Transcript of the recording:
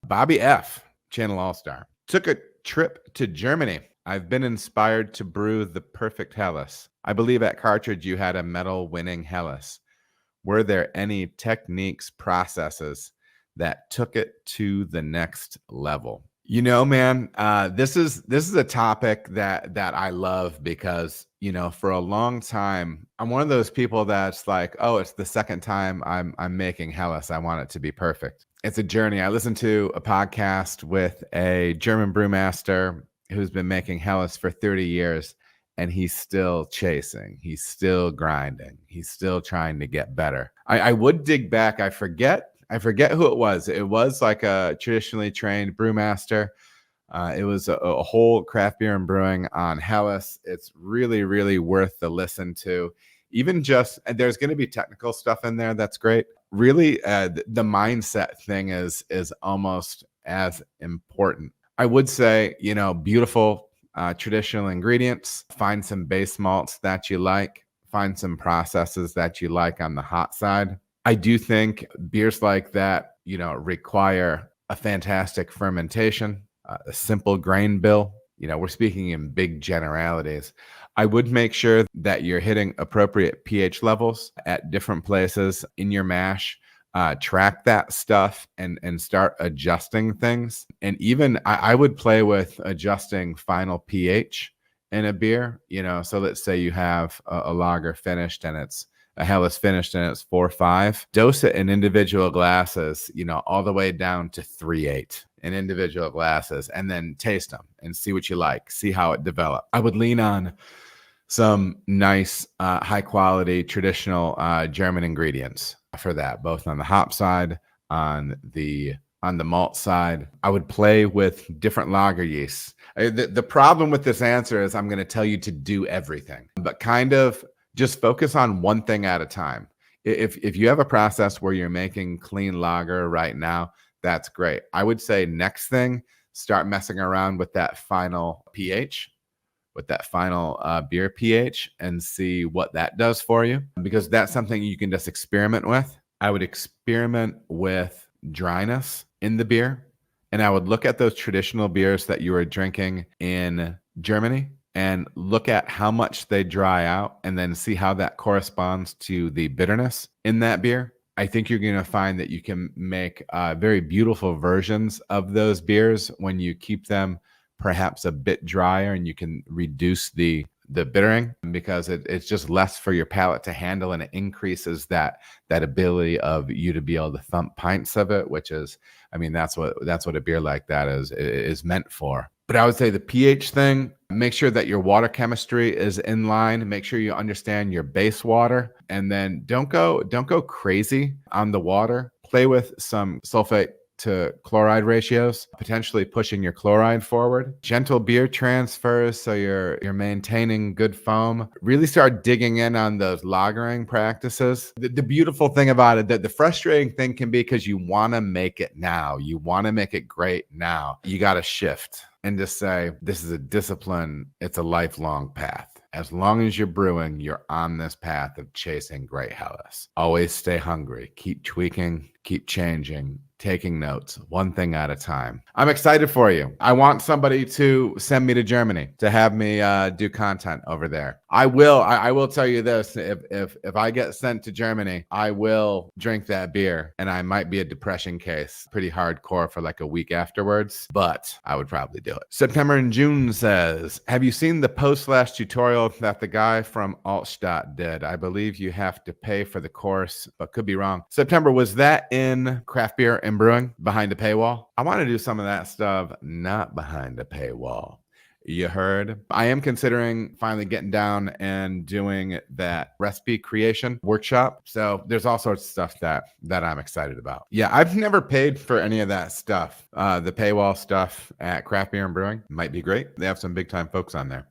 Bobby F, Channel All-Star. Took a trip to Germany. I've been inspired to brew the perfect Helles. I believe at Cartridge you had a medal-winning Helles. Were there any techniques, processes that took it to the next level? You know, man, this is a topic that I love because, you know, for a long time, I'm one of those people that's like, oh, it's the second time I'm making Helles. I want it to be perfect. It's a journey. I listened to a podcast with a German brewmaster who's been making Helles for 30 years, and he's still chasing. He's still grinding. He's still trying to get better. I would dig back. I forget who it was. It was like a traditionally trained brewmaster. It was a whole craft beer and brewing on Helles. It's really, really worth the listen to. Even just, and there's going to be technical stuff in there that's great. Really, the mindset thing is almost as important. I would say, you know, beautiful traditional ingredients. Find some base malts that you like. Find some processes that you like on the hot side. I do think beers like that, you know, require a fantastic fermentation, a simple grain bill. You know, we're speaking in big generalities. I would make sure that you're hitting appropriate pH levels at different places in your mash. Track that stuff and start adjusting things. And even I would play with adjusting final pH in a beer. You know, so let's say you have a lager finished and it's a Helles finished and it's 4.5. Dose it in individual glasses, you know, all the way down to 3.8 in individual glasses, and then taste them and see what you like, see how it develops. I would lean on some nice, high quality, traditional German ingredients for that, both on the hop side, on the malt side. I would play with different lager yeasts. The problem with this answer is I'm going to tell you to do everything, but kind of just focus on one thing at a time. If you have a process where you're making clean lager right now, that's great. I would say next thing, start messing around with that final pH, with that final beer pH, and see what that does for you, because that's something you can just experiment with. I would experiment with dryness in the beer, and I would look at those traditional beers that you were drinking in Germany and look at how much they dry out and then see how that corresponds to the bitterness in that beer. I think you're going to find that you can make very beautiful versions of those beers when you keep them perhaps a bit drier, and you can reduce the bittering because it's just less for your palate to handle, and it increases that ability of you to be able to thump pints of it, which is, I mean, that's what a beer like that is meant for. But I would say the pH thing, make sure that your water chemistry is in line. Make sure you understand your base water, and then don't go crazy on the water. Play with some sulfate to chloride ratios, potentially pushing your chloride forward. Gentle beer transfers, so you're maintaining good foam. Really start digging in on those lagering practices. The beautiful thing about it, that the frustrating thing can be because you want to make it now. You want to make it great now. You got to shift and just say, this is a discipline. It's a lifelong path. As long as you're brewing, you're on this path of chasing great Helles. Always stay hungry. Keep tweaking, keep changing, taking notes, one thing at a time. I'm excited for you. I want somebody to send me to Germany to have me do content over there. I will tell you this. If I get sent to Germany, I will drink that beer, and I might be a depression case. Pretty hardcore for like a week afterwards, but I would probably do it. September and June says, have you seen the post/tutorial that the guy from Altstadt did? I believe you have to pay for the course, but could be wrong. September, was that in craft beer and brewing behind a paywall? I want to do some of that stuff not behind a paywall. You heard? I am considering finally getting down and doing that recipe creation workshop. So there's all sorts of stuff that I'm excited about. Yeah, I've never paid for any of that stuff. The paywall stuff at Craft Beer and Brewing might be great. They have some big time folks on there.